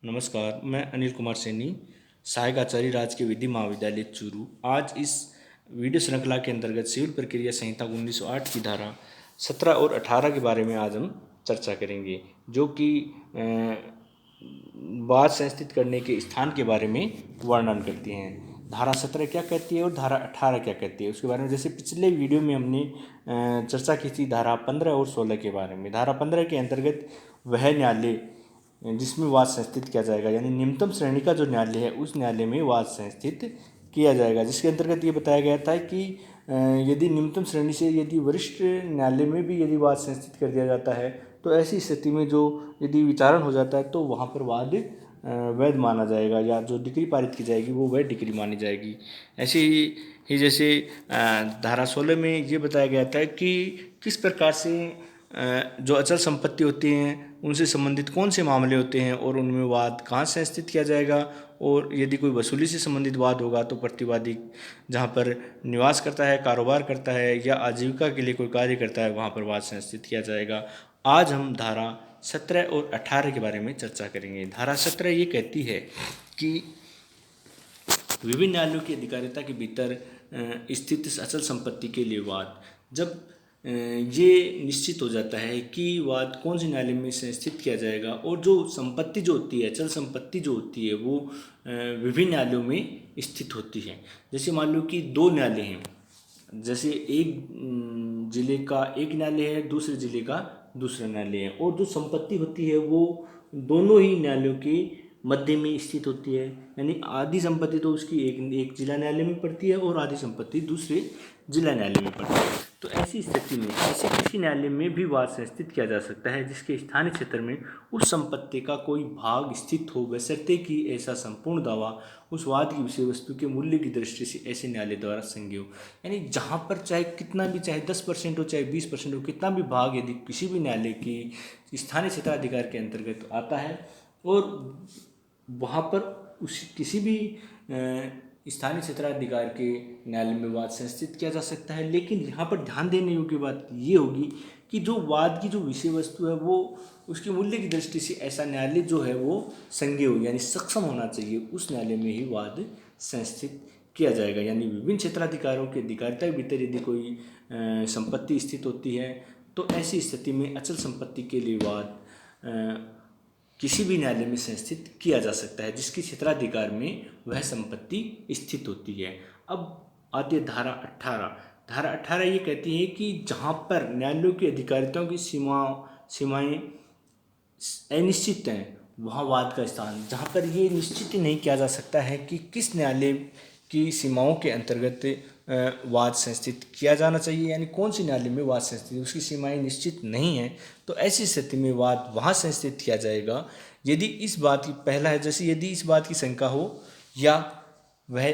नमस्कार, मैं अनिल कुमार सैनी, सहायक आचार्य राजकीय विधि महाविद्यालय चूरू। आज इस वीडियो श्रृंखला के अंतर्गत सिविल प्रक्रिया संहिता 1908 की धारा 17 और 18 के बारे में आज हम चर्चा करेंगे, जो कि वाद संस्थित करने के स्थान के बारे में वर्णन करती हैं। धारा 17 क्या कहती है और धारा 18 क्या कहती है, उसके बारे में जैसे पिछले वीडियो में हमने चर्चा की थी धारा 15 और 16 के बारे में। धारा 15 के अंतर्गत वह न्यायालय जिसमें वाद संस्थित किया जाएगा, यानी निम्नतम श्रेणी का जो न्यायालय है उस न्यायालय में वाद संस्थित किया जाएगा, जिसके अंतर्गत ये बताया गया था कि यदि निम्नतम श्रेणी से यदि वरिष्ठ न्यायालय में भी यदि वाद संस्थित कर दिया जाता है तो ऐसी स्थिति में जो यदि विचारण हो जाता है तो वहाँ पर वाद वैध माना जाएगा, या जो डिक्री पारित की जाएगी वो वैध डिक्री मानी जाएगी। ऐसे ही जैसे धारा 16 में ये बताया गया था कि किस प्रकार से जो अचल संपत्ति होती हैं उनसे संबंधित कौन से मामले होते हैं और उनमें वाद कहाँ से स्थित किया जाएगा, और यदि कोई वसूली से संबंधित वाद होगा तो प्रतिवादी जहाँ पर निवास करता है, कारोबार करता है या आजीविका के लिए कोई कार्य करता है वहाँ पर वाद संस्थित किया जाएगा। आज हम धारा 17 और 18 के बारे में चर्चा करेंगे। धारा 17 ये कहती है कि विभिन्न न्यायालयों की अधिकारिता के भीतर स्थित अचल संपत्ति के लिए वाद, जब ये निश्चित हो जाता है कि वाद कौन से न्यायालय में संस्थित किया जाएगा और जो संपत्ति जो होती है, अचल संपत्ति जो होती है वो विभिन्न न्यायालयों में स्थित होती है। जैसे मान लो कि दो न्यायालय हैं, जैसे एक जिले का एक न्यायालय है, दूसरे जिले का दूसरा न्यायालय है, और जो संपत्ति होती है वो दोनों ही न्यायालयों के मध्य में स्थित होती है, यानी आधी संपत्ति तो उसकी एक जिला न्यायालय में पड़ती है और आधी संपत्ति दूसरे जिला न्यायालय में पड़ती है। तो ऐसी स्थिति में ऐसे किसी न्यायालय में भी वाद संस्थित किया जा सकता है जिसके स्थानीय क्षेत्र में उस संपत्ति का कोई भाग स्थित हो, बशर्ते कि ऐसा संपूर्ण दावा उस वाद की विषय वस्तु के मूल्य की दृष्टि से ऐसे न्यायालय द्वारा संज्ञेय हो। यानी जहाँ पर चाहे कितना भी, चाहे 10% हो चाहे 20% हो, कितना भी भाग यदि किसी भी न्यायालय की स्थानीय क्षेत्राधिकार के अंतर्गत आता है और वहाँ पर उस किसी भी स्थानीय क्षेत्राधिकार के न्यायालय में वाद संस्थित किया जा सकता है। लेकिन यहाँ पर ध्यान देने योग्य बात ये होगी कि जो वाद की जो विषय वस्तु है वो उसके मूल्य की दृष्टि से ऐसा न्यायालय जो है वो संज्ञेय हो, यानी सक्षम होना चाहिए, उस न्यायालय में ही वाद संस्थित किया जाएगा। यानी विभिन्न क्षेत्राधिकारों के अधिकारिता के भीतर यदि कोई संपत्ति स्थित होती है तो ऐसी स्थिति में अचल संपत्ति के लिए वाद किसी भी न्यायालय में संस्थित किया जा सकता है जिसके क्षेत्राधिकार में वह संपत्ति स्थित होती है। अब आती है धारा 18। धारा 18 ये कहती है कि जहाँ पर न्यायालयों की अधिकारिताओं की सीमाएं अनिश्चित हैं वहाँ वाद का स्थान, जहाँ पर ये निश्चित ही नहीं किया जा सकता है कि किस न्यायालय की सीमाओं के अंतर्गत वाद संस्थित किया जाना चाहिए, यानी कौन सी न्यायालय में वाद संस्थित, उसकी सीमाएं निश्चित नहीं है, तो ऐसी स्थिति में वाद वहाँ संस्थित किया जाएगा यदि इस बात की पहला है, जैसे यदि इस बात की शंका हो या वह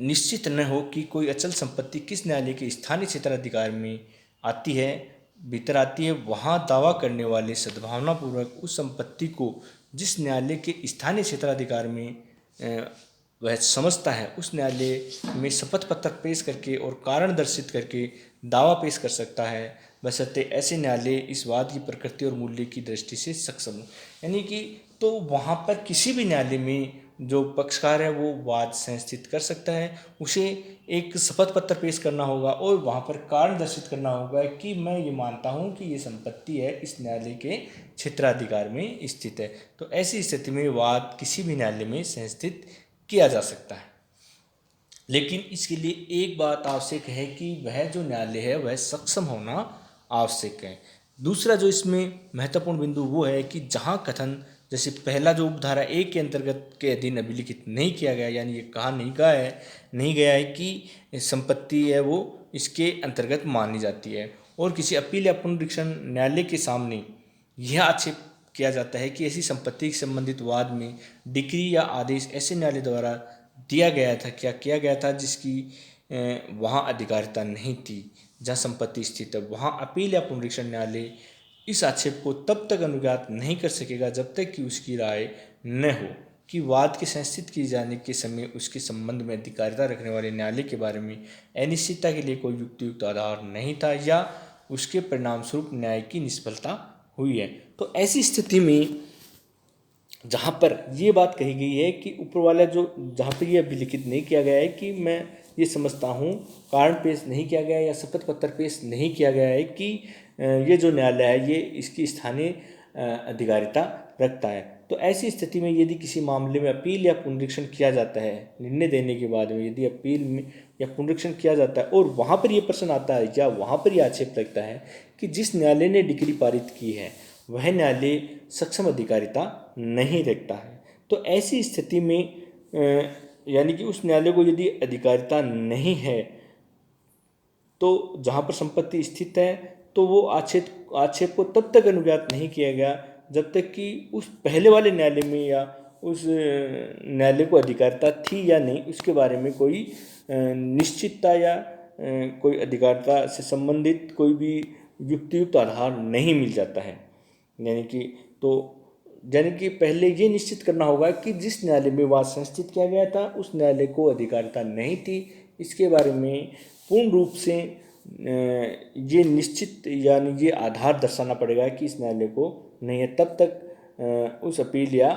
निश्चित न हो कि कोई अचल संपत्ति किस न्यायालय के स्थानीय क्षेत्राधिकार में आती है, भीतर आती है, वहाँ दावा करने वाले सद्भावनापूर्वक उस संपत्ति को जिस न्यायालय के स्थानीय क्षेत्राधिकार में वह समझता है उस न्यायालय में शपथ पत्र पेश करके और कारण दर्शित करके दावा पेश कर सकता है, बशर्ते ऐसे न्यायालय इस वाद की प्रकृति और मूल्य की दृष्टि से सक्षम हो। यानी कि तो वहाँ पर किसी भी न्यायालय में जो पक्षकार है वो वाद संस्थित कर सकता है, उसे एक शपथ पत्र पेश करना होगा और वहाँ पर कारण दर्शित करना होगा कि मैं ये मानता हूँ कि ये संपत्ति है इस न्यायालय के क्षेत्राधिकार में स्थित है। तो ऐसी स्थिति में वाद किसी भी न्यायालय में संस्थित किया जा सकता है, लेकिन इसके लिए एक बात आवश्यक है कि वह जो न्यायालय है वह सक्षम होना आवश्यक है। दूसरा जो इसमें महत्वपूर्ण बिंदु वो है कि जहाँ कथन जैसे पहला जो उपधारा 1 के अंतर्गत के अधीन अभिलिखित नहीं किया गया, यानी ये कहा नहीं गया है कि संपत्ति है वो इसके अंतर्गत मानी जाती है, और किसी अपील या पुनरीक्षण न्यायालय के सामने यह आक्षेप किया जाता है कि ऐसी संपत्ति से संबंधित वाद में डिक्री या आदेश ऐसे न्यायालय द्वारा दिया गया था, क्या किया गया था जिसकी वहाँ अधिकारिता नहीं थी जहाँ संपत्ति स्थित है, वहाँ अपील या पुनरीक्षण न्यायालय इस आक्षेप को तब तक अनुज्ञात नहीं कर सकेगा जब तक कि उसकी राय न हो कि वाद के संस्थित किए जाने के समय उसके संबंध में अधिकारिता रखने वाले न्यायालय के बारे में अनिश्चितता के लिए कोई युक्तियुक्त आधार नहीं था या उसके परिणाम स्वरूप न्याय की निष्फलता हुई है। तो ऐसी स्थिति में जहाँ पर ये बात कही गई है कि ऊपर वाला जो जहाँ पर ये अभिलिखित नहीं किया गया है कि मैं ये समझता हूँ, कारण पेश नहीं किया गया है या शपथ पत्र पेश नहीं किया गया है कि ये जो न्यायालय है ये इसकी स्थानीय अधिकारिता रखता है। तो ऐसी स्थिति में यदि किसी मामले में अपील या पुनरीक्षण किया जाता है, निर्णय देने के बाद में यदि अपील में या पुनरीक्षण किया जाता है और वहाँ पर ये प्रश्न आता है या वहाँ पर ये आक्षेप लगता है कि जिस न्यायालय ने डिग्री पारित की है वह न्यायालय सक्षम अधिकारिता नहीं रखता है, तो ऐसी स्थिति में यानी कि उस न्यायालय को यदि अधिकारिता नहीं है तो जहाँ पर संपत्ति स्थित है तो वो आक्षेप को तब तक अनुज्ञात नहीं किया गया जब तक कि उस पहले वाले न्यायालय में या उस न्यायालय को अधिकारिता थी या नहीं उसके बारे में कोई निश्चितता या कोई अधिकारिता से संबंधित कोई भी युक्तियुक्त आधार नहीं मिल जाता है। यानी कि पहले ये निश्चित करना होगा कि जिस न्यायालय में वाद संस्थित किया गया था उस न्यायालय को अधिकारिता नहीं थी, इसके बारे में पूर्ण रूप से ये निश्चित यानी ये आधार दर्शाना पड़ेगा कि इस न्यायालय को नहीं है, तब तक उस अपील या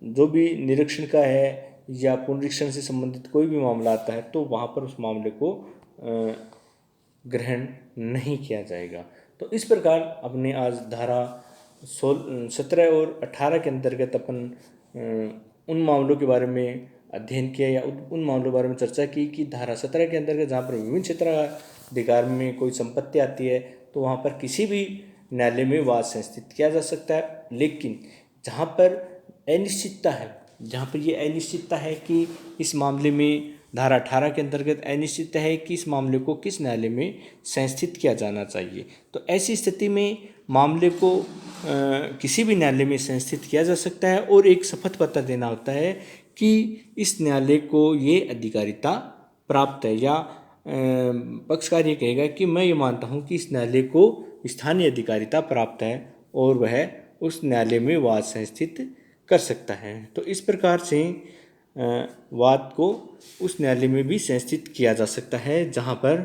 जो भी निरीक्षण का है या पुनरीक्षण से संबंधित कोई भी मामला आता है तो वहाँ पर उस मामले को ग्रहण नहीं किया जाएगा। तो इस प्रकार अपने आज धारा 17 और 18 के अंतर्गत अपन उन मामलों के बारे में अध्ययन किया या उन मामलों के बारे में चर्चा की कि धारा 17 के अंतर्गत जहाँ पर विभिन्न क्षेत्राधिकार में कोई संपत्ति आती है तो वहाँ पर किसी भी न्यायालय में वाद संस्थित किया जा सकता है, लेकिन जहाँ पर अनिश्चितता है, जहाँ पर ये अनिश्चितता है कि इस मामले में धारा 18 के अंतर्गत अनिश्चित है कि इस मामले को किस न्यायालय में संस्थित किया जाना चाहिए, तो ऐसी स्थिति में मामले को किसी भी न्यायालय में संस्थित किया जा सकता है और एक शपथ पत्र देना होता है कि इस न्यायालय को ये अधिकारिता प्राप्त है या पक्षकार ये कहेगा कि मैं ये मानता हूँ कि इस न्यायालय को स्थानीय अधिकारिता प्राप्त है और वह उस न्यायालय में वाद संस्थित कर सकता है। तो इस प्रकार से वाद को उस न्यायालय में भी संस्थित किया जा सकता है जहाँ पर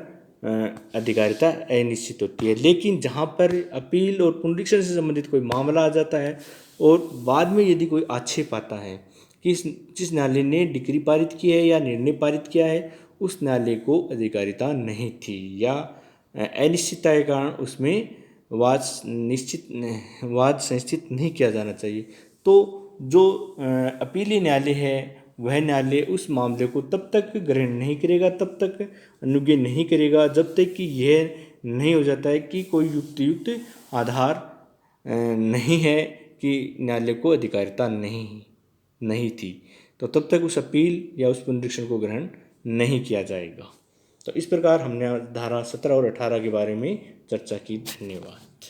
अधिकारिता अनिश्चित होती है, लेकिन जहाँ पर अपील और पुनरीक्षण से संबंधित कोई मामला आ जाता है और बाद में यदि कोई आक्षेप आता है कि जिस न्यायालय ने डिग्री पारित की है या निर्णय पारित किया है उस न्यायालय को अधिकारिता नहीं थी या अनिश्चितता के कारण उसमें वाद संस्थित नहीं किया जाना चाहिए, तो जो अपीली न्यायालय है वह न्यायालय उस मामले को तब तक ग्रहण नहीं करेगा, तब तक अनुज्ञेय नहीं करेगा जब तक कि यह नहीं हो जाता है कि कोई युक्त आधार नहीं है कि न्यायालय को अधिकारिता नहीं थी, तो तब तक उस अपील या उस पुनरीक्षण को ग्रहण नहीं किया जाएगा। तो इस प्रकार हमने धारा 17 और 18 के बारे में चर्चा की। धन्यवाद।